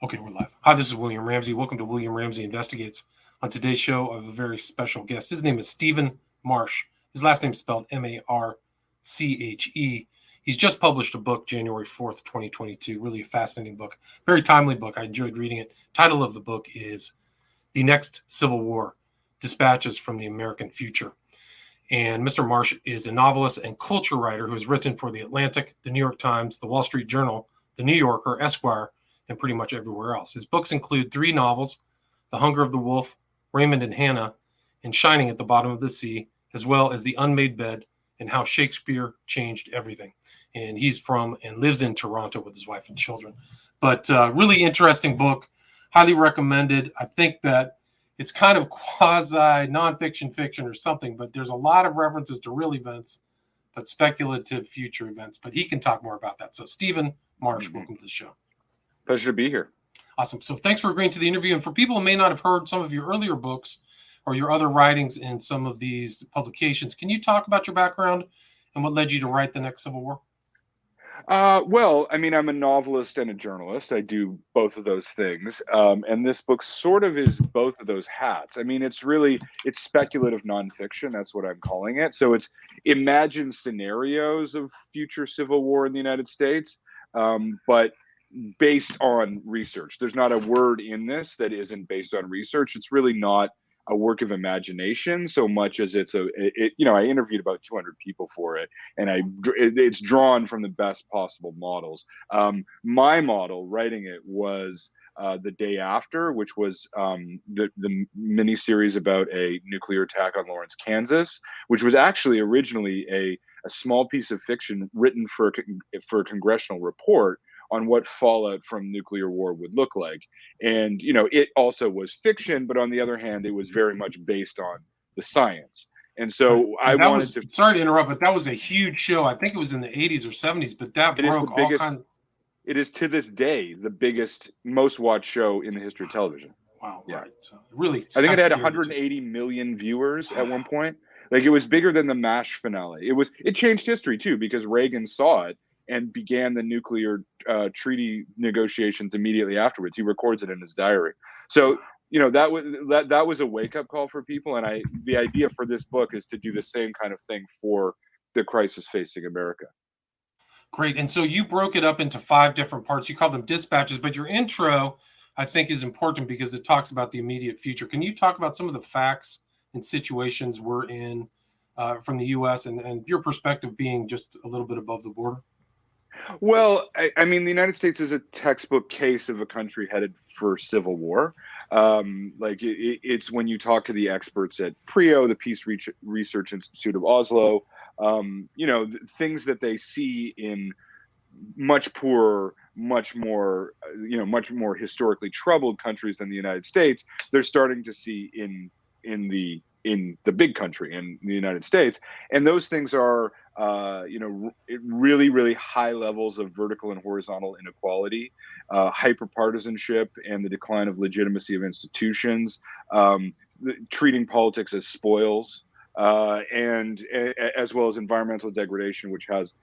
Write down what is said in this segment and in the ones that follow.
Okay, we're live. Hi, this is William Ramsey. Welcome to William Ramsey Investigates. On today's show, I have a very special guest. His name is Stephen Marche. His last name is spelled Marche. He's just published a book, January 4th, 2022. Really a fascinating book. Very timely book. I enjoyed reading it. Title of the book is The Next Civil War, Dispatches from the American Future. And Mr. Marche is a novelist and culture writer who has written for The Atlantic, The New York Times, The Wall Street Journal, The New Yorker, Esquire, and pretty much everywhere else. His books include 3 novels, The Hunger of the Wolf, Raymond and Hannah, and Shining at the Bottom of the Sea, as well as The Unmade Bed and How Shakespeare Changed Everything. And he's from and lives in Toronto with his wife and children. But really interesting book, highly recommended. I think that it's kind of quasi nonfiction fiction or something, but there's a lot of references to real events, but speculative future events. But he can talk more about that. So Stephen Marche, welcome to the show. Pleasure to be here. Awesome. So thanks for agreeing to the interview. And for people who may not have heard some of your earlier books or your other writings in some of these publications, can you talk about your background and what led you to write The Next Civil War? Well, I mean, I'm a novelist and a journalist. I do both of those things. And this book sort of is both of those hats. I mean, it's speculative nonfiction. That's what I'm calling it. So it's imagined scenarios of future civil war in the United States, but based on research. There's not a word in this that isn't based on research. It's really not a work of imagination so much as I interviewed about 200 people for it, and it's drawn from the best possible models. My model writing it was The Day After, which was the mini series about a nuclear attack on Lawrence, Kansas, which was actually originally a small piece of fiction written for a congressional report on what fallout from nuclear war would look like. And, it also was fiction, but on the other hand, it was very much based on the science. And so sorry to interrupt, but that was a huge show. I think it was in the 80s or 70s, but that broke all kinds. It is to this day the biggest, most watched show in the history of television. Wow. Yeah. Right. So really, I think it had 180 million viewers at one point. Like, it was bigger than the Marche finale. It changed history too, because Reagan saw it and began the nuclear treaty negotiations immediately afterwards. He records it in his diary. So, that was a wake-up call for people. And the idea for this book is to do the same kind of thing for the crisis facing America. Great. And so you broke it up into 5 different parts. You call them dispatches, but your intro, I think, is important because it talks about the immediate future. Can you talk about some of the facts and situations we're in from the U.S. and your perspective being just a little bit above the border? Well, I mean, the United States is a textbook case of a country headed for civil war. It's when you talk to the experts at PRIO, the Peace Research Institute of Oslo, things that they see in much poorer, much more historically troubled countries than the United States, they're starting to see in the big country, in the United States. And those things are, really, really high levels of vertical and horizontal inequality, hyperpartisanship, and the decline of legitimacy of institutions, treating politics as spoils, and as well as environmental degradation, which has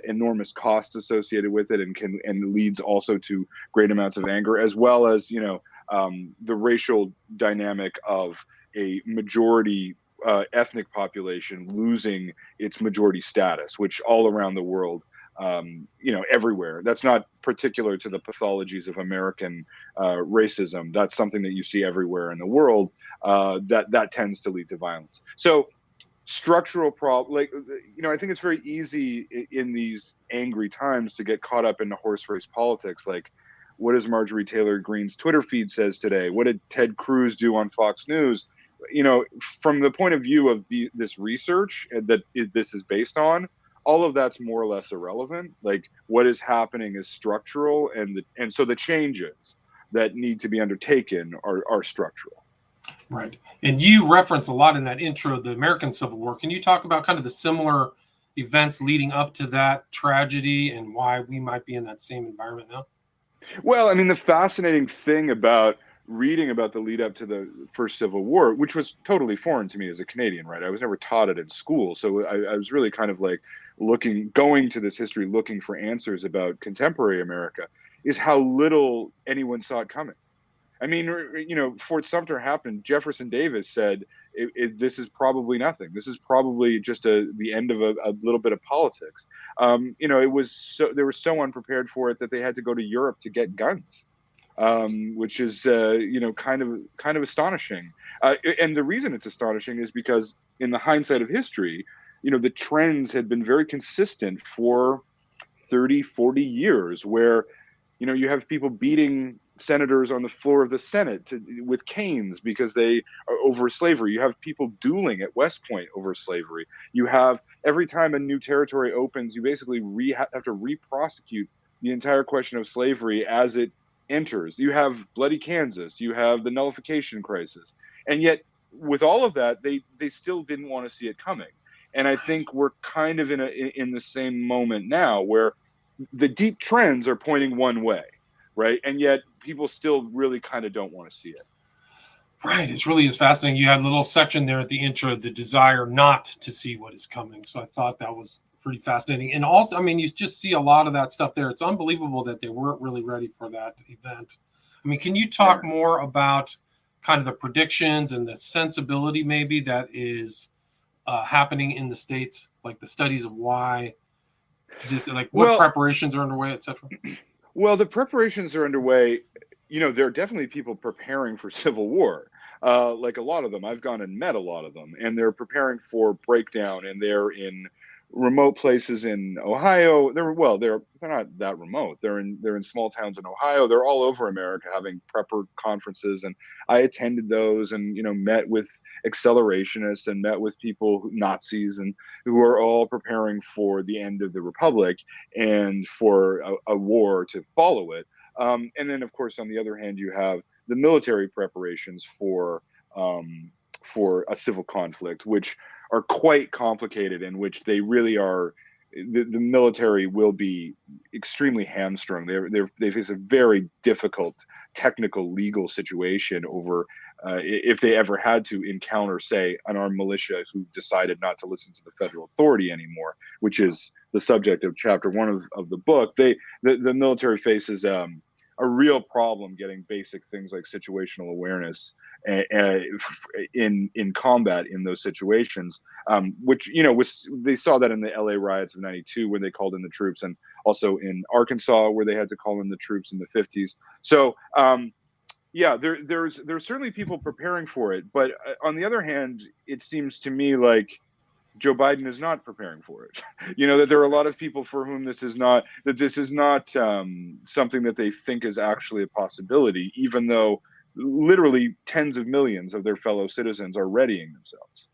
enormous costs associated with it, and leads also to great amounts of anger, as well as the racial dynamic of a majority ethnic population losing its majority status, which all around the world, everywhere. That's not particular to the pathologies of American racism. That's something that you see everywhere in the world. That tends to lead to violence. So structural problem, I think it's very easy in these angry times to get caught up in the horse race politics. Like, what does Marjorie Taylor Greene's Twitter feed says today? What did Ted Cruz do on Fox News? From the point of view of this research that this is based on, all of that's more or less irrelevant. Like, what is happening is structural, and so the changes that need to be undertaken are structural. Right. And you reference a lot in that intro, the American Civil War. Can you talk about kind of the similar events leading up to that tragedy and why we might be in that same environment now? Well, I mean, the fascinating thing about reading about the lead up to the first Civil War, which was totally foreign to me as a Canadian, right? I was never taught it in school. So I was really kind of like going to this history, looking for answers about contemporary America. is how little anyone saw it coming. I mean, Fort Sumter happened. Jefferson Davis said, "This is probably nothing. This is probably just the end of a little bit of politics." It was they were so unprepared for it that they had to go to Europe to get guns, which is kind of astonishing. And the reason it's astonishing is because in the hindsight of history, the trends had been very consistent for 30, 40 years, where you have people beating senators on the floor of the Senate with canes because they are over slavery. You have people dueling at West Point over slavery. You have, every time a new territory opens, you basically have to re-prosecute the entire question of slavery as it enters. You have Bloody Kansas. You have the nullification crisis. And yet, with all of that, they still didn't want to see it coming. And I think we're kind of in the same moment now, where the deep trends are pointing one way, right? And yet people still really kind of don't want to see it. Right. It really is fascinating. You had a little section there at the intro, the desire not to see what is coming. So I thought that was pretty fascinating. And also, I mean, you just see a lot of that stuff there. It's unbelievable that they weren't really ready for that event. I mean, can you talk more about kind of the predictions and the sensibility maybe that is happening in the States, like the studies of why this, like what preparations are underway, et cetera? Well, the preparations are underway. There are definitely people preparing for civil war. Like a lot of them, I've gone and met a lot of them, and they're preparing for breakdown, and they're in remote places in Ohio. They're not that remote. They're in small towns in Ohio. They're all over America having prepper conferences, and I attended those, and met with accelerationists and met with people, Nazis, and who are all preparing for the end of the republic and for a war to follow it. And then, of course, on the other hand, you have the military preparations for a civil conflict, which are quite complicated, in which they really are. The military will be extremely hamstrung. They face a very difficult technical legal situation over if they ever had to encounter, say, an armed militia who decided not to listen to the federal authority anymore, which is the subject of chapter 1 of the book. The military faces a real problem getting basic things like situational awareness in combat in those situations, which they saw that in the LA riots of '92 when they called in the troops, and also in Arkansas where they had to call in the troops in the '50s. So there's certainly people preparing for it, but on the other hand, it seems to me like Joe Biden is not preparing for it. That there are a lot of people for whom this is not something that they think is actually a possibility, even though literally tens of millions of their fellow citizens are readying themselves.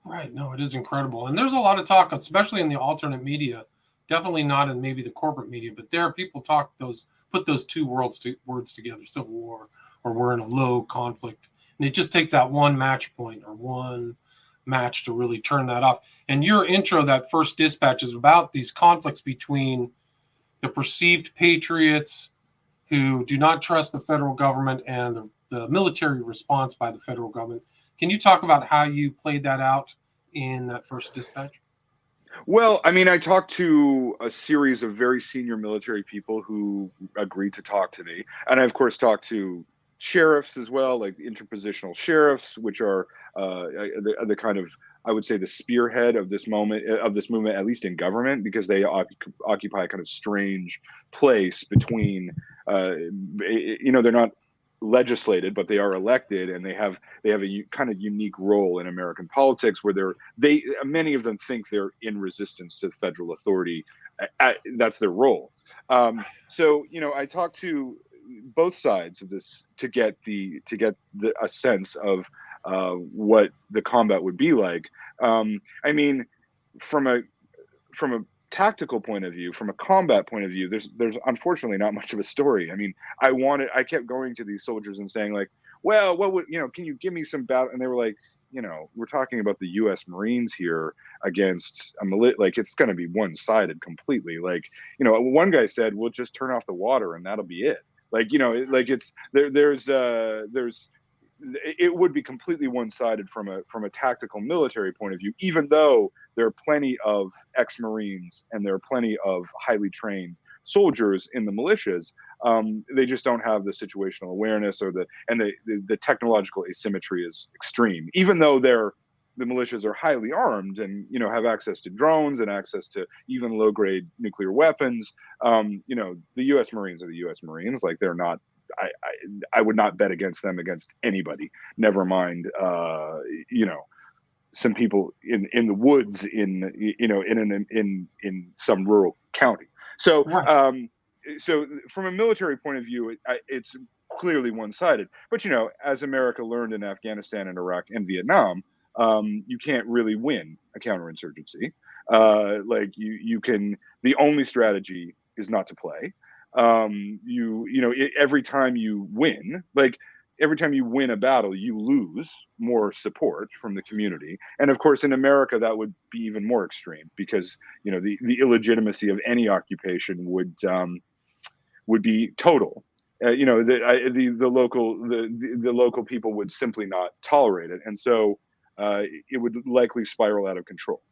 Right. No, it is incredible. And there's a lot of talk, especially in the alternate media, definitely not in maybe the corporate media, but there are people put those two words together, civil war, or we're in a low conflict. And it just takes that one match point or one match to really turn that off. And your intro, that first dispatch, is about these conflicts between the perceived patriots who do not trust the federal government and the military response by the federal government. Can you talk about how you played that out in that first dispatch? Well, I mean, I talked to a series of very senior military people who agreed to talk to me. And I, of course, talked to sheriffs as well, like interpositional sheriffs, which are the kind of, I would say, the spearhead of this movement, at least in government, because they occupy a kind of strange place between, they're not legislated, but they are elected, and they have a kind of unique role in American politics, where many of them think they're in resistance to federal authority. That's their role. So I talked to both sides of this to get a sense of what the combat would be like. I mean, from a tactical point of view, from a combat point of view, there's unfortunately not much of a story. I mean, I kept going to these soldiers and saying, like, well, what would, can you give me some battle? And they were like, we're talking about the U.S. Marines here against like, it's going to be one-sided completely. Like, one guy said, we'll just turn off the water and that'll be it. Like, like it's it would be completely one-sided from a tactical military point of view, even though there are plenty of ex-Marines and there are plenty of highly trained soldiers in the militias. They just don't have the situational awareness or the technological asymmetry is extreme, even though the militias are highly armed and have access to drones and access to even low grade nuclear weapons. The U.S. Marines are the U.S. Marines. Like, they're not. I would not bet against them against anybody. Never mind, some people in the woods in some rural county. So Right. so from a military point of view, it's clearly one-sided. But as America learned in Afghanistan and Iraq and Vietnam, you can't really win a counterinsurgency. Like, you can. The only strategy is not to play. Every time you win, every time you win a battle, you lose more support from the community. And of course, in America, that would be even more extreme, because the illegitimacy of any occupation would be total. The local people would simply not tolerate it, and so it would likely spiral out of control.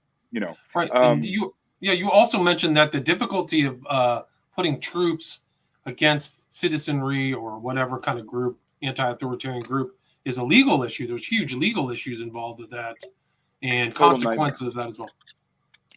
Right. And you also mentioned that the difficulty of putting troops against citizenry or whatever kind of group, anti-authoritarian group, is a legal issue. There's huge legal issues involved with that, and Total consequences nightmare. of that as well.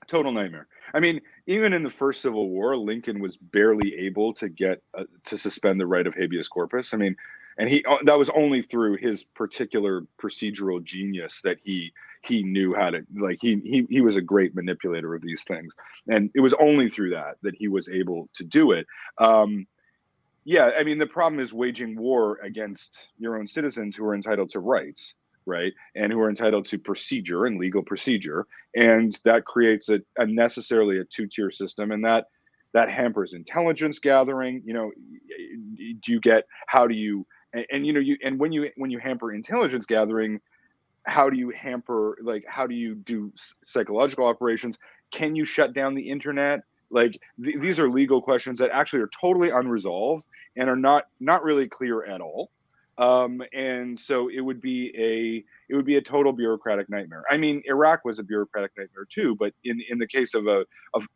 Total nightmare. I mean, even in the first Civil War, Lincoln was barely able to get to suspend the right of habeas corpus. I mean, and that was only through his particular procedural genius that he knew how to, like, he was a great manipulator of these things, and it was only through that he was able to do it. Yeah, I mean, the problem is waging war against your own citizens who are entitled to rights, right? And who are entitled to procedure and legal procedure. And that creates necessarily a two-tier system. And that hampers intelligence gathering. When you hamper intelligence gathering, how do you do psychological operations? Can you shut down the internet? Like, these are legal questions that actually are totally unresolved and are not really clear at all. And so it would be a total bureaucratic nightmare. I mean, Iraq was a bureaucratic nightmare too, but in the case of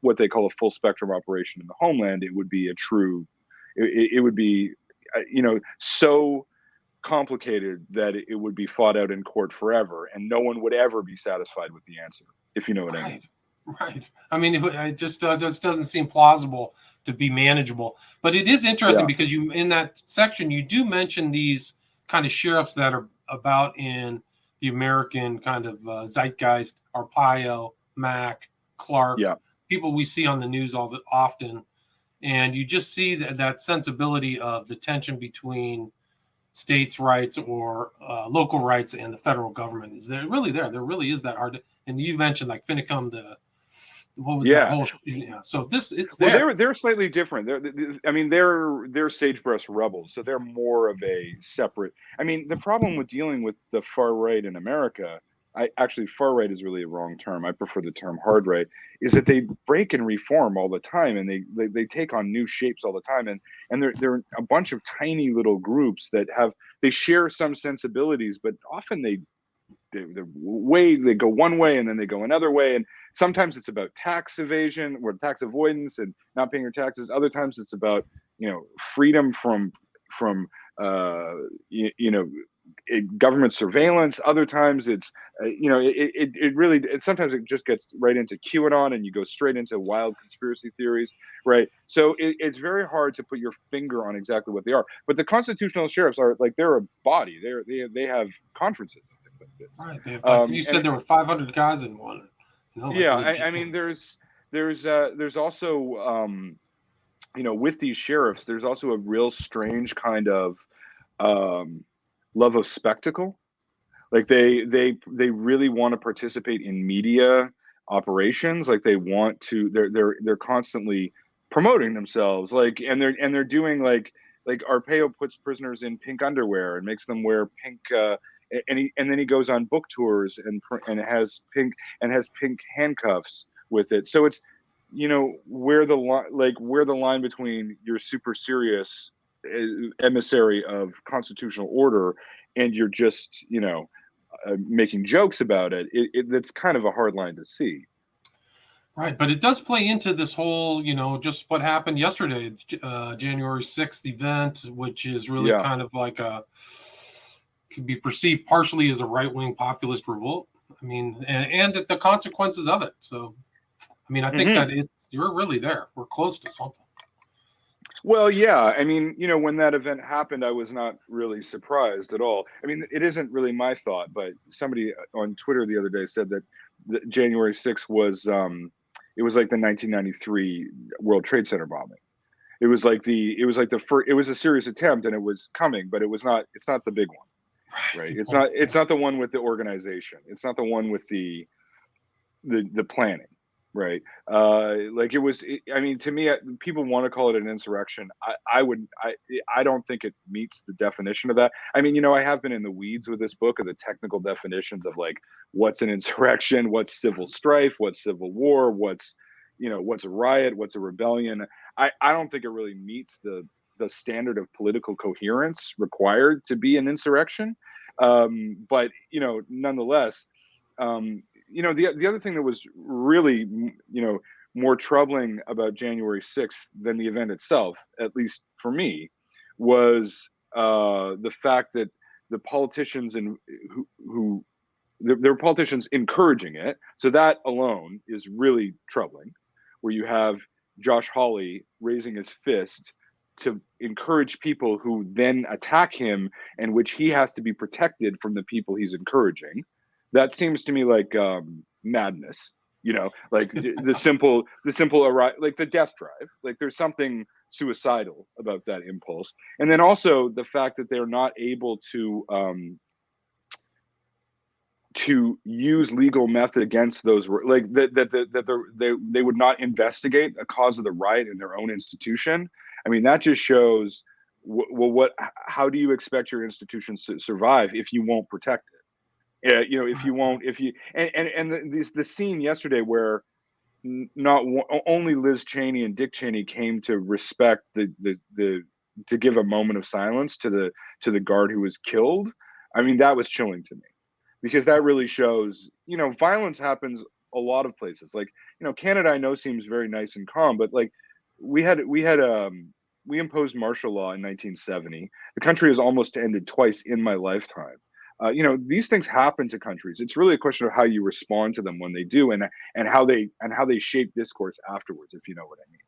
what they call a full spectrum operation in the homeland, it would be it would be so complicated that it would be fought out in court forever, and no one would ever be satisfied with the answer, if you know what I mean. Right. I mean, it just doesn't seem plausible to be manageable. But it is interesting because in that section, you do mention these kind of sheriffs that are about in the American kind of zeitgeist: Arpaio, Mack, Clark, people we see on the news often. And you just see that sensibility of the tension between states' rights or local rights and the federal government. Is there really there? There really is that hard. And you mentioned like Finicum, what was that whole? So it's there. Well, they're slightly different. They're sagebrush rebels, so they're more of a separate. I mean, the problem with dealing with the far right in America, far right is really a wrong term. I prefer the term hard right. Is that they break and reform all the time, and they take on new shapes all the time, and they're a bunch of tiny little groups that they share some sensibilities, but often they go one way and then they go another way, and sometimes it's about tax evasion or tax avoidance and not paying your taxes. Other times it's about freedom from government surveillance. Other times it's sometimes it just gets right into QAnon, and you go straight into wild conspiracy theories, right? So it's very hard to put your finger on exactly what they are. But the constitutional sheriffs are they're a body. They have conferences. Like this. Right. You said there were 500 guys in one. I mean, there's also with these sheriffs, there's also a real strange kind of love of spectacle. Like they really want to participate in media operations. Like they're constantly promoting themselves. And they're doing like Arpaio puts prisoners in pink underwear and makes them wear pink. And then he goes on book tours and has pink handcuffs with it. So it's where the line between your super serious emissary of constitutional order and you're just making jokes about it. That's kind of a hard line to see. Right, but it does play into this whole, just what happened yesterday, January 6th event, which is really Yeah. kind of like could be perceived partially as a right-wing populist revolt. I mean, and the consequences of it. So, I mean, I think that you're really there. We're close to something. Well, yeah. I mean, when that event happened, I was not really surprised at all. I mean, it isn't really my thought, but somebody on Twitter the other day said that January 6th was it was like the 1993 World Trade Center bombing. It was like the first. It was a serious attempt, and it was coming, but it's not the big one, right? It's not the one with the organization. It's not the one with the planning, right? Like it was. I mean, to me, people want to call it an insurrection. I don't think it meets the definition of that. I mean, I have been in the weeds with this book of the technical definitions of like what's an insurrection, what's civil strife, what's civil war, what's a riot, what's a rebellion. I don't think it really meets the standard of political coherence required to be an insurrection. But nonetheless, the other thing that was really more troubling about January 6th than the event itself, at least for me, was the fact that the politicians who there were politicians encouraging it. So that alone is really troubling, where you have Josh Hawley raising his fist to encourage people who then attack him, and which he has to be protected from the people he's encouraging. That seems to me like madness. Like the simple like the death drive. Like there's something suicidal about that impulse, and then also the fact that they're not able to use legal method against those, like they would not investigate a cause of the riot in their own institution. I mean, that just shows how do you expect your institutions to survive if you won't protect it? If you won't, if you and the scene yesterday where not only Liz Cheney and Dick Cheney came to respect the to give a moment of silence to the guard who was killed. I mean, that was chilling to me, because that really shows, violence happens a lot of places. Like, Canada, I know, seems very nice and calm, but like we imposed martial law in 1970. The country has almost ended twice in my lifetime. These things happen to countries. It's really a question of how you respond to them when they do, and how they shape discourse afterwards, if you know what I mean.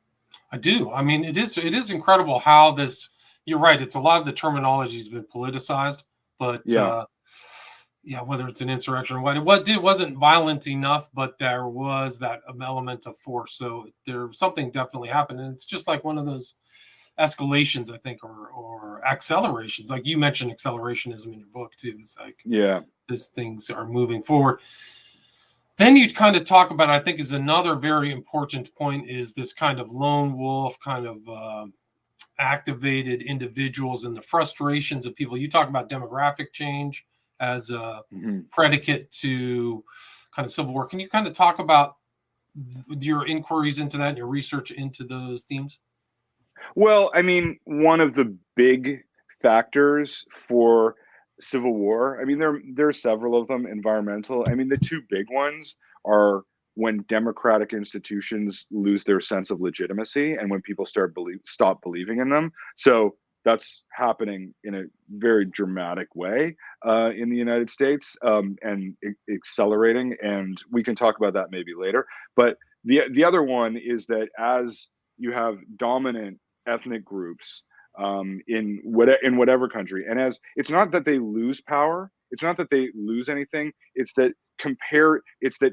I do. I mean, it is incredible how this. You're right. It's a lot of the terminology has been politicized, but whether it's an insurrection or what, it wasn't violent enough, but there was that element of force. So something definitely happened, and it's just like one of those escalations, I think, or accelerations. Like you mentioned accelerationism in your book too. It's like, these things are moving forward. Then you'd kind of talk about, I think, is another very important point, is this kind of lone wolf kind of activated individuals and the frustrations of people. You talk about demographic change as a predicate to kind of civil war. Can you kind of talk about your inquiries into that and your research into those themes? Well, I mean, one of the big factors for civil war, I mean, there are several of them. Environmental. I mean, the two big ones are when democratic institutions lose their sense of legitimacy, and when people stop believing in them. So that's happening in a very dramatic way in the United States, and accelerating. And we can talk about that maybe later. But the other one is that as you have dominant ethnic groups in whatever country, and as it's not that they lose power, it's not that they lose anything, it's that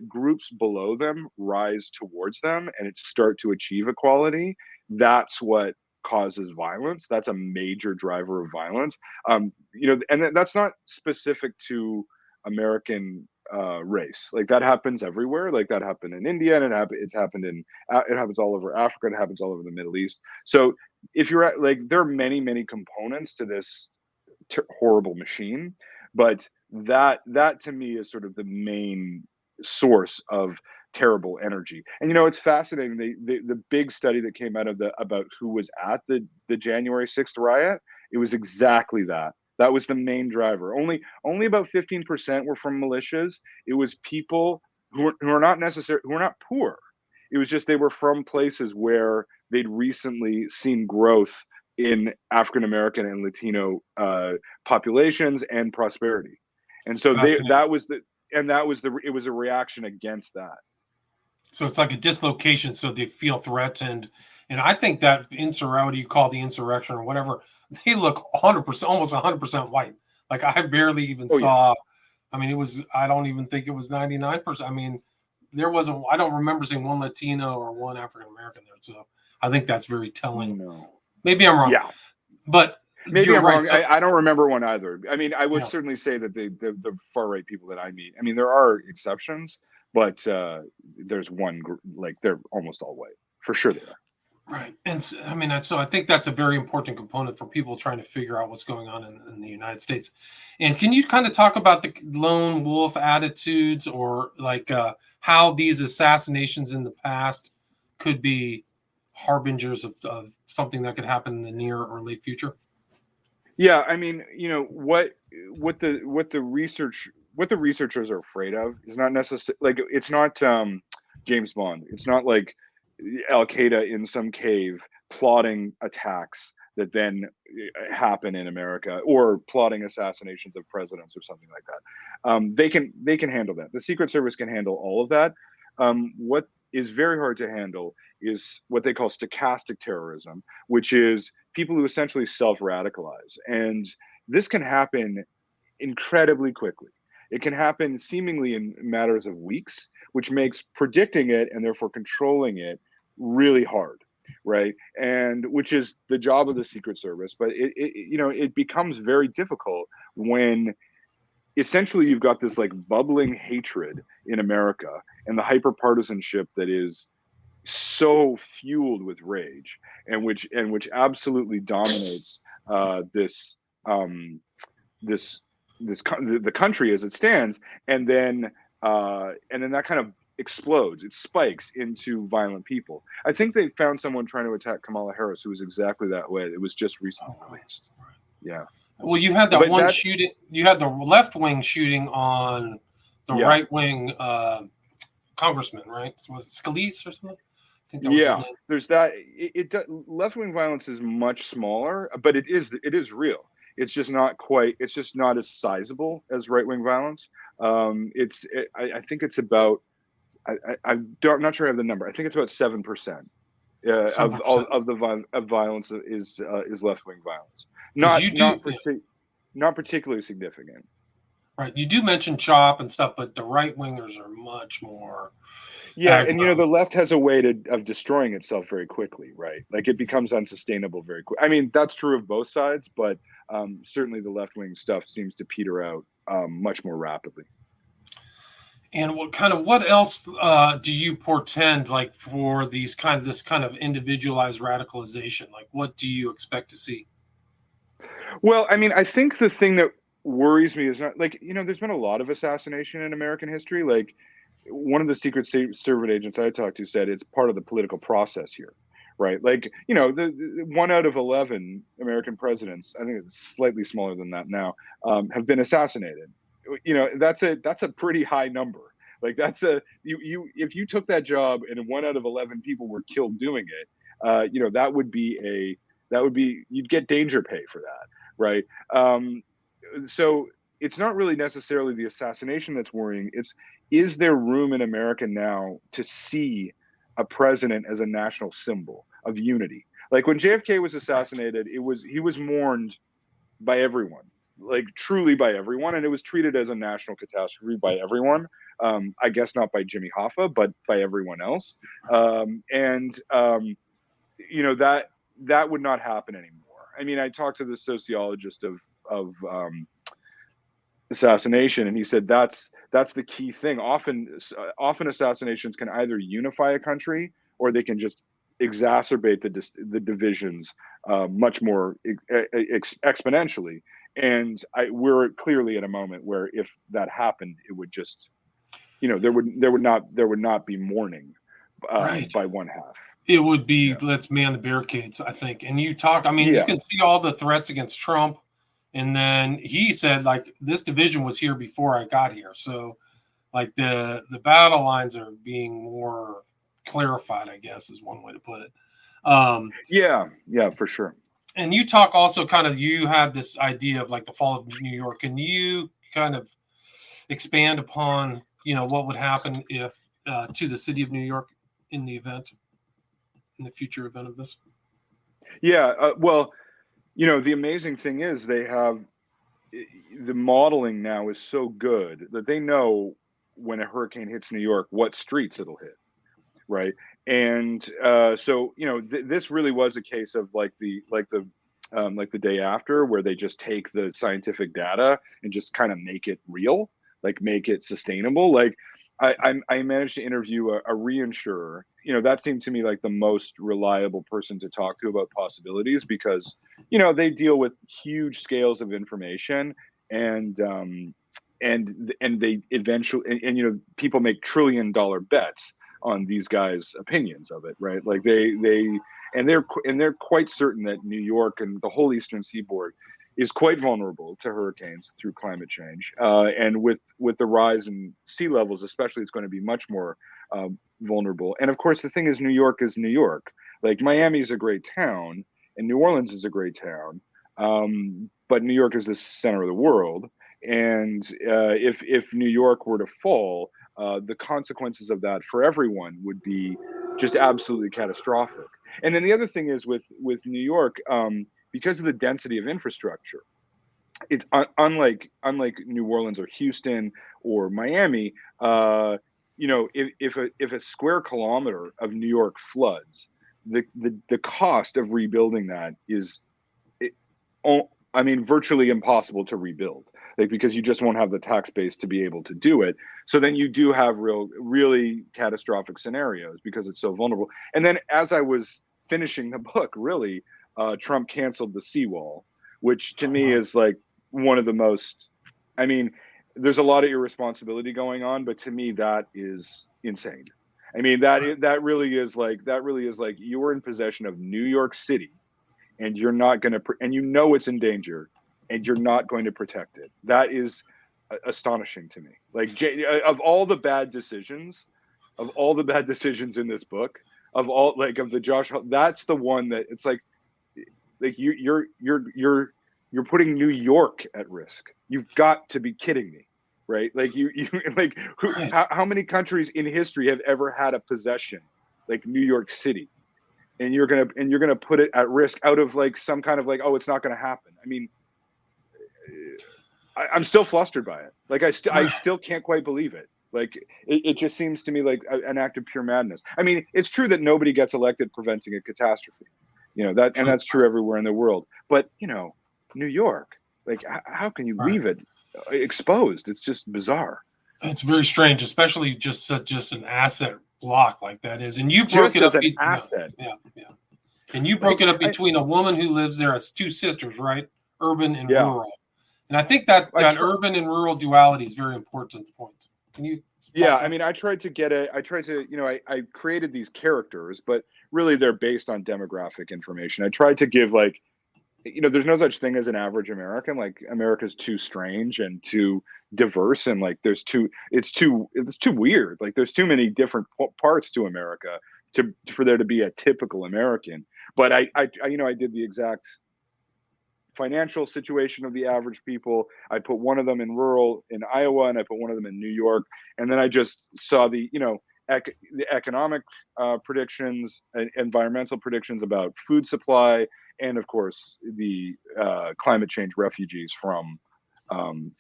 groups below them rise towards them and start to achieve equality. That's what causes violence. That's a major driver of violence. And that's not specific to American race. Like that happens everywhere. Like that happened in India, and it happens all over Africa. It happens all over the Middle East. So if you're there are many components to this horrible machine, but that to me is sort of the main source of terrible energy. And it's fascinating. The big study that came out of about who was at the January 6th riot, it was exactly that. That was the main driver. Only about 15% were from militias. It was people who are not poor. It was just they were from places where they'd recently seen growth in African American and Latino populations and prosperity, and so Fascinating. it was a reaction against that. So it's like a dislocation, so they feel threatened. And I think that what you call the insurrection or whatever, they look 100%, almost 100% white. Like I barely even saw. I mean, I don't even think it was 99%. I mean, I don't remember seeing one Latino or one African American there. So I think that's very telling. No. Maybe I'm wrong. Yeah. But maybe I'm right. wrong. I don't remember one either. I mean, I would certainly say that the far right people that I meet, I mean, there are exceptions, but there's one, like they're almost all white. For sure they are. Right. And I mean, so I think that's a very important component for people trying to figure out what's going on in the United States. And can you kind of talk about the lone wolf attitudes, or like how these assassinations in the past could be harbingers of something that could happen in the near or late future? Yeah, I mean, what the researchers are afraid of is not necessarily like it's not James Bond. It's not like Al Qaeda in some cave plotting attacks that then happen in America, or plotting assassinations of presidents or something like that. They can handle that. The Secret Service can handle all of that. What is very hard to handle is what they call stochastic terrorism, which is people who essentially self-radicalize, and this can happen incredibly quickly. It can happen seemingly in matters of weeks, which makes predicting it and therefore controlling it really hard, right? And which is the job of the Secret Service, but it becomes very difficult when essentially you've got this like bubbling hatred in America and the hyperpartisanship that is so fueled with rage, and which absolutely dominates the country as it stands, and then that kind of explodes. It spikes into violent people. I think they found someone trying to attack Kamala Harris who was exactly that way. It was just recently released. Yeah. Well, you had that shooting. You had the left wing shooting on the right wing congressman, right? Was it Scalise or something? I think that was his name. There's that. Left wing violence is much smaller, but it is real. It's just not quite. It's just not as sizable as right wing violence. I think it's about. I'm not sure I have the number. I think it's about 7% of the violence is left wing violence. Not particularly significant. Right. You do mention CHOP and stuff, but the right wingers are much more. Yeah, and the left has a way of destroying itself very quickly, right? Like it becomes unsustainable very quick. I mean, that's true of both sides, but certainly the left wing stuff seems to peter out much more rapidly. And what else do you portend, like, for this kind of individualized radicalization? Like, what do you expect to see? Well, I mean, I think the thing that worries me is not like, there's been a lot of assassination in American history. Like one of the Secret Service agents I talked to said it's part of the political process here, right? Like, the 1 out of 11 American presidents, I think it's slightly smaller than that now, have been assassinated. That's a pretty high number. Like if you took that job and 1 out of 11 people were killed doing it, that would be you'd get danger pay for that, right? So it's not really necessarily the assassination that's worrying. Is there room in America now to see a president as a national symbol of unity? Like when JFK was assassinated, he was mourned by everyone, like truly by everyone, and it was treated as a national catastrophe by everyone. I guess not by Jimmy Hoffa, but by everyone else. That would not happen anymore. I mean, I talked to the sociologist of assassination, and he said that's the key thing. Often assassinations can either unify a country or they can just exacerbate the divisions much more exponentially. And we're clearly at a moment where if that happened, it would just, there would not be mourning by one half. It would be let's man the barricades, I think. And you talk, I mean, you can see all the threats against Trump. And then he said, like, this division was here before I got here. So, like, the battle lines are being more clarified, I guess is one way to put it. Yeah, for sure. And you talk also kind of, you had this idea of like the fall of New York. Can you kind of expand upon, what would happen if to the city of New York in the future event of this? Yeah, well, the amazing thing is they have the modeling now is so good that they know when a hurricane hits New York what streets it'll hit, right? And so this really was a case of like the day after, where they just take the scientific data and just kind of make it real, like make it sustainable. Like I managed to interview a reinsurer. That seemed to me like the most reliable person to talk to about possibilities, because they deal with huge scales of information, and they eventually, and people make $1 trillion bets on these guys' opinions of it, right? Like they're quite certain that New York and the whole Eastern Seaboard is quite vulnerable to hurricanes through climate change, and with the rise in sea levels, especially, it's going to be much more vulnerable. And of course, the thing is, New York is New York. Like Miami is a great town, and New Orleans is a great town, but New York is the center of the world. And if New York were to fall, the consequences of that for everyone would be just absolutely catastrophic. And then the other thing is with New York, because of the density of infrastructure, it's unlike New Orleans or Houston or Miami. If a square kilometer of New York floods, the cost of rebuilding that is, virtually impossible to rebuild, like, because you just won't have the tax base to be able to do it. So then you do have really catastrophic scenarios because it's so vulnerable. And then as I was finishing the book, really, Trump canceled the seawall, which to me is like one of the most, there's a lot of irresponsibility going on, but to me that is insane. That really is like you were in possession of New York City, and you're not going to, and it's in danger, and you're not going to protect it. That is astonishing to me. Like, of all the bad decisions, in this book, of the Josh, that's the one that it's like you're putting New York at risk. You've got to be kidding me, right? Like like Right. how many countries in history have ever had a possession like New York City? And you're gonna put it at risk out of like some kind of like, oh, it's not gonna happen. I'm still flustered by it. Like I still can't quite believe it. Like it just seems to me like an act of pure madness. It's true that nobody gets elected preventing a catastrophe, that, and that's true everywhere in the world. But New York, like how can you leave it exposed? It's just bizarre. It's very strange, especially just an asset block like that is. And you Just broke it as up. an asset. Yeah. And you broke it up between a woman who lives there as two sisters, right? Urban and rural. And I think that urban and rural duality is very important point. Can you? Yeah, I tried to I created these characters, but really they're based on demographic information. I tried to give there's no such thing as an average American. Like, America's too strange and too diverse, and like it's too weird. Like, there's too many different parts to America for there to be a typical American. But I did the exact financial situation of the average people. I put one of them in rural in Iowa, and I put one of them in New York, and then I just saw the economic predictions, environmental predictions about food supply, and of course the climate change refugees from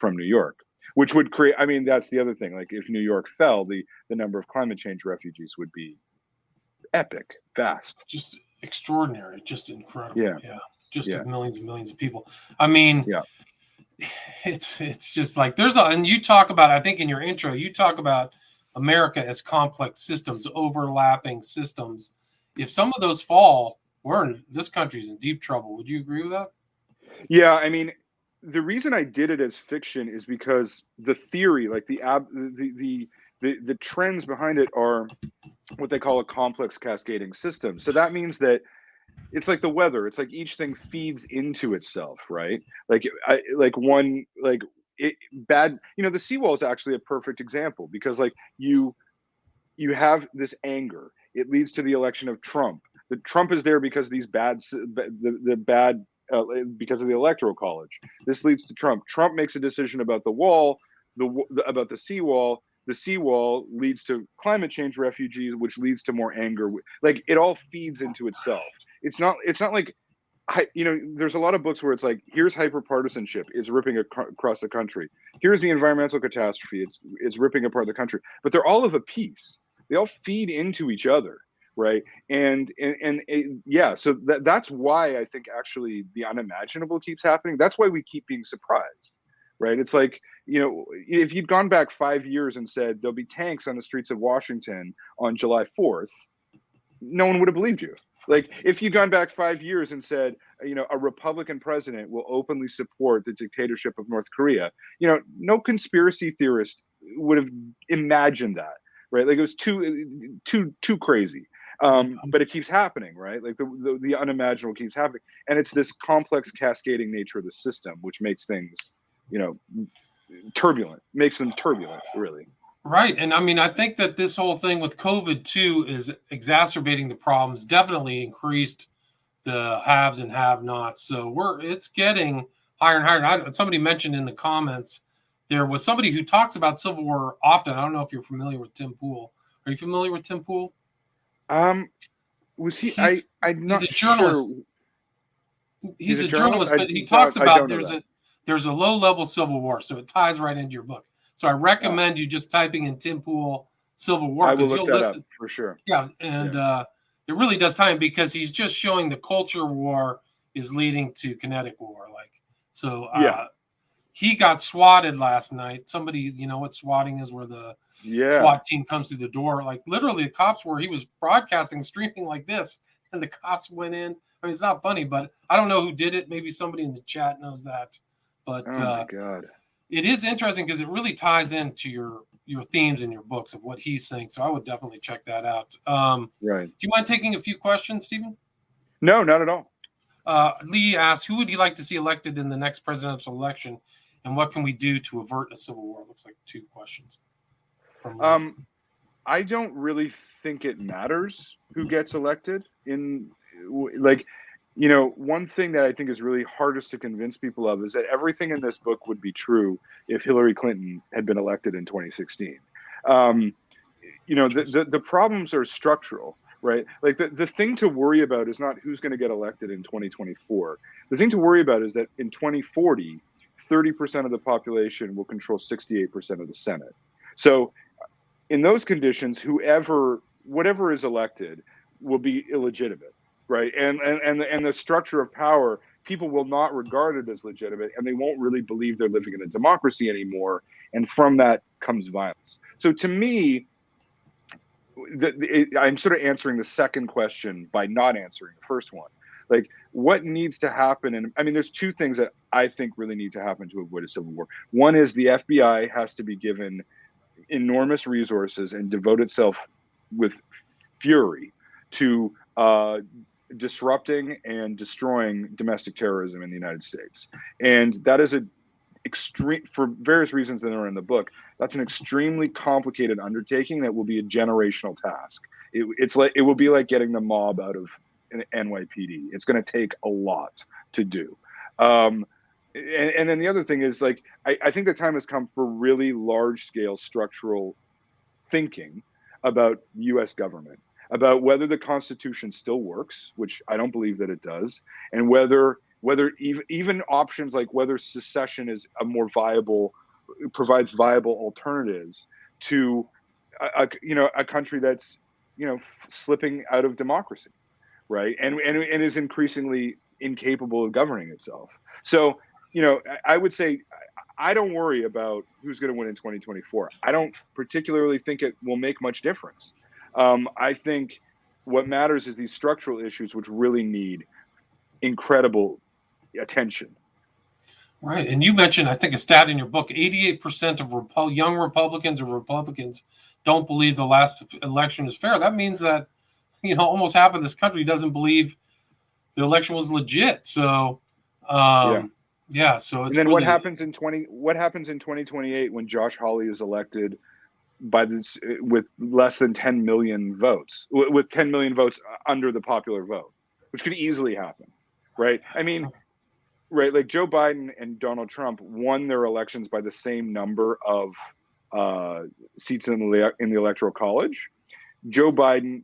New York, which would create. That's the other thing. Like, if New York fell, the number of climate change refugees would be epic, vast, just extraordinary, just incredible. Yeah. Just millions and millions of people. Yeah. It's just like and you talk about, I think in your intro, you talk about America as complex systems, overlapping systems. If some of those fall, this country's in deep trouble. Would you agree with that? Yeah, the reason I did it as fiction is because the theory, like the trends behind it, are what they call a complex cascading system. So that means that it's like the weather. It's like each thing feeds into itself, right? The seawall is actually a perfect example, because like you have this anger, It leads to the election of Trump. The Trump is there because of these because of the Electoral College. This leads to Trump. Trump makes a decision about the wall, about the seawall. The seawall leads to climate change refugees, which leads to more anger. Like, it all feeds into itself. It's not like, there's a lot of books where it's like, here's hyperpartisanship, it's ripping across the country. Here's the environmental catastrophe, it's ripping apart the country. But they're all of a piece. They all feed into each other, right? And yeah, so that's why I think actually the unimaginable keeps happening. That's why we keep being surprised, right? It's like, if you'd gone back 5 years and said there'll be tanks on the streets of Washington on July 4th, no one would have believed you. Like, if you'd gone back 5 years and said, a Republican president will openly support the dictatorship of North Korea, no conspiracy theorist would have imagined that, right? Like, it was too crazy. But it keeps happening, right? Like, the unimaginable keeps happening, and it's this complex cascading nature of the system which makes things, turbulent, makes them turbulent, really. Right. And I mean, I think that this whole thing with COVID too is exacerbating the problems, definitely increased the haves and have-nots. So it's getting higher and higher. Somebody mentioned in the comments, there was somebody who talks about Civil War often. I don't know if you're familiar with Tim Pool. Are you familiar with Tim Pool? Was he? I'm He's not a journalist. Sure. He's a journalist, but he talks about there's a low-level Civil War, so it ties right into your book. So I recommend you just typing in Tim Pool Civil War. I will look that up for sure. Yeah, and it really does tie in because he's just showing the culture war is leading to kinetic war. He got swatted last night. Somebody, what swatting is, where the SWAT team comes through the door. Like, literally, the cops he was broadcasting, streaming like this, and the cops went in. I mean, it's not funny, but I don't know who did it. Maybe somebody in the chat knows that. But oh my God. It is interesting because it really ties into your themes in your books of what he's saying. So I would definitely check that out. Right. Do you mind taking a few questions, Stephen? No, not at all. Lee asks, who would you like to see elected in the next presidential election, and what can we do to avert a civil war? Looks like 2 questions. I don't really think it matters who gets elected. One thing that I think is really hardest to convince people of is that everything in this book would be true if Hillary Clinton had been elected in 2016. The problems are structural, right? Like, the thing to worry about is not who's going to get elected in 2024. The thing to worry about is that in 2040, 30% of the population will control 68% of the Senate. So in those conditions, whatever is elected will be illegitimate. Right. And the structure of power, people will not regard it as legitimate, and they won't really believe they're living in a democracy anymore. And from that comes violence. So to me, I'm sort of answering the second question by not answering the first one. Like, what needs to happen? And I mean, there's 2 things that I think really need to happen to avoid a civil war. One is the FBI has to be given enormous resources and devote itself with fury to disrupting and destroying domestic terrorism in the United States. And that is for various reasons that are in the book, that's an extremely complicated undertaking that will be a generational task. It will be like getting the mob out of an NYPD. It's going to take a lot to do. And then the other thing is, like, I think the time has come for really large scale structural thinking about U.S. government, about whether the Constitution still works, which I don't believe that it does, and whether even options like whether secession is provides viable alternatives to a country that's slipping out of democracy, right, and is increasingly incapable of governing itself. So I would say I don't worry about who's going to win in 2024. I don't particularly think it will make much difference. I think what matters is these structural issues, which really need incredible attention. Right. And you mentioned, I think, a stat in your book, 88% of young Republicans or Republicans don't believe the last election is fair. That means that, almost half of this country doesn't believe the election was legit. So, so it's and then what happens in 2028 when Josh Hawley is elected by this with less than 10 million votes, with 10 million votes under the popular vote, which could easily happen, right? I mean, right, like Joe Biden and Donald Trump won their elections by the same number of seats in the Electoral College. Joe Biden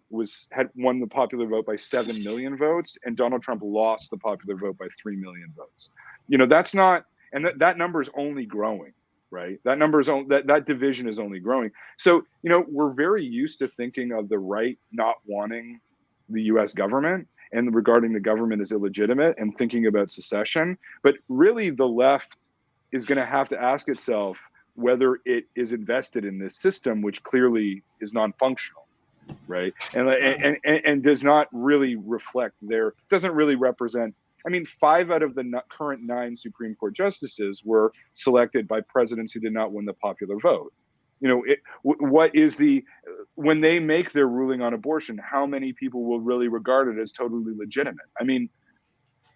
had won the popular vote by 7 million votes, and Donald Trump lost the popular vote by 3 million votes. That's not, and that number is only growing, right? That number is that division is only growing. So, we're very used to thinking of the right not wanting the U.S. government and regarding the government as illegitimate and thinking about secession. But really, the left is going to have to ask itself whether it is invested in this system, which clearly is non-functional. Right. And does not really doesn't really represent. I mean, 5 out of the current 9 Supreme Court justices were selected by presidents who did not win the popular vote. When they make their ruling on abortion, how many people will really regard it as totally legitimate? I mean,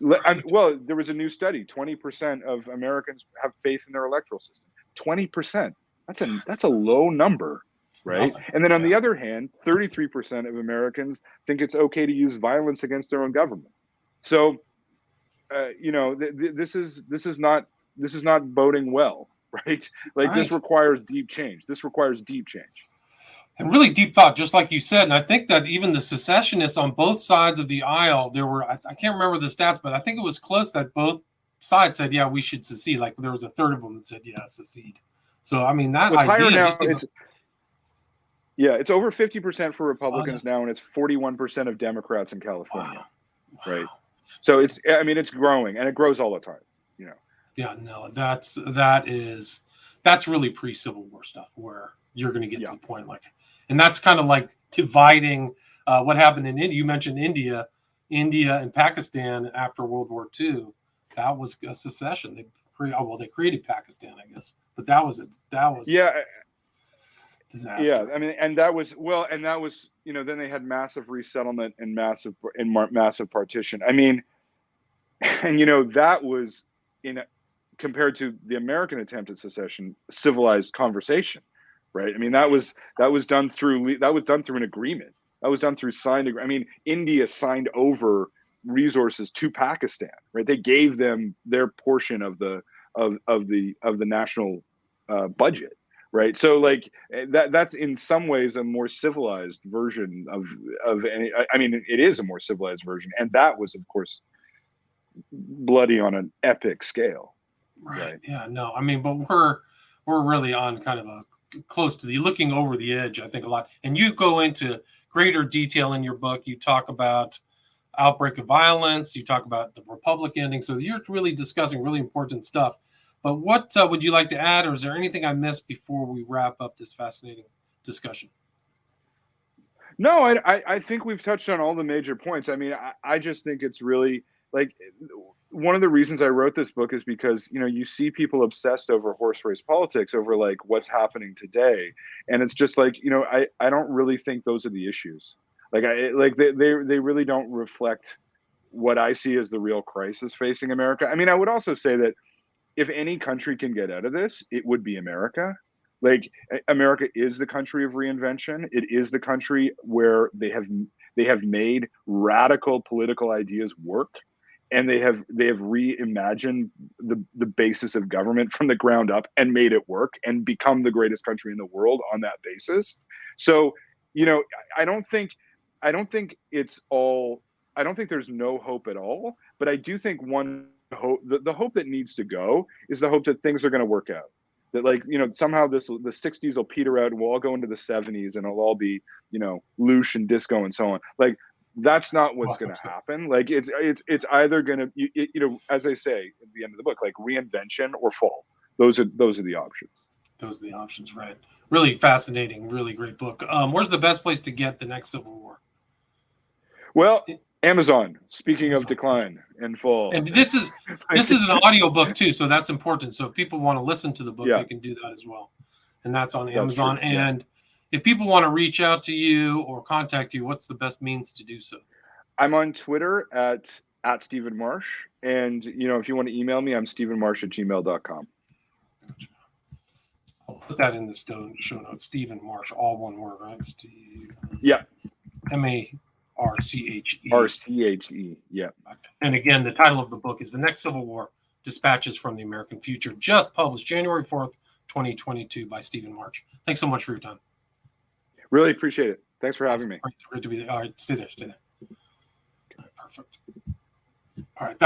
well, there was a new study. 20% of Americans have faith in their electoral system. 20%. That's a low number. Right. And then on the other hand, 33% of Americans think it's okay to use violence against their own government. So, this is not boding well. Right. Like this requires deep change. And really deep thought, just like you said. And I think that even the secessionists on both sides of the aisle, there were, I can't remember the stats, but I think it was close that both sides said, yeah, we should secede. Like there was a third of them that said, yeah, secede. So, I mean, that idea now, it's over 50% for Republicans now, and it's 41% of Democrats in California. Wow. Right. So it's growing, and it grows all the time. Yeah, no, that's really pre-Civil War stuff where you're going to get to the point and that's kind of like dividing what happened in India. You mentioned India and Pakistan after World War II. That was a secession. They created Pakistan, I guess, but that was disaster. Yeah, I mean, and that was then they had massive resettlement and massive partition. I mean, and that was compared to the American attempt at secession, civilized conversation, right? I mean, that was done through an agreement. That was done through signed agreement. I mean, India signed over resources to Pakistan, right? They gave them their portion of the national budget. Right. So like that's in some ways a more civilized version of any. I mean, it is a more civilized version. And that was, of course, bloody on an epic scale. Right. Yeah. No, I mean, but we're really on kind of a close to looking over the edge, I think, a lot. And you go into greater detail in your book. You talk about outbreak of violence. You talk about the Republic ending. So you're really discussing really important stuff. But what would you like to add, or is there anything I missed before we wrap up this fascinating discussion? No, I think we've touched on all the major points. I mean, I just think it's really like one of the reasons I wrote this book is because, you see people obsessed over horse race politics, over like what's happening today. And it's just like, I don't really think those are the issues. Like they really don't reflect what I see as the real crisis facing America. I mean, I would also say that if any country can get out of this, it would be America. Like America is the country of reinvention. It is the country where they have made radical political ideas work, and they have reimagined the basis of government from the ground up and made it work and become the greatest country in the world on that basis. So, I don't think there's no hope at all, but I do think the hope that needs to go is the hope that things are going to work out. That somehow the 60s will peter out and we'll all go into the 70s and it'll all be, loosh and disco and so on. Like that's not what's going to happen. Like it's either going to, as I say at the end of the book, like reinvention or fall. Those are the options. Those are the options, right? Really fascinating, really great book. Where's the best place to get the next Civil War? Well, Amazon. Speaking of decline and fall, and this is an audio book too, so that's important. So if people want to listen to the book, they can do that as well, and that's on Amazon. And if people want to reach out to you or contact you, what's the best means to do so? I'm on Twitter at Stephen Marche, and if you want to email me, I'm stephenmarche@gmail.com. put that in the show notes. Stephen Marche, all one word, right? Steve. Yeah. Marche. RCHE. Yeah. And again, the title of the book is The Next Civil War, Dispatches from the American Future, just published January 4th, 2022 by Stephen Marche. Thanks so much for your time. Really appreciate it. Thanks for having me. Great to be there. All right, stay there. All right, perfect. All right.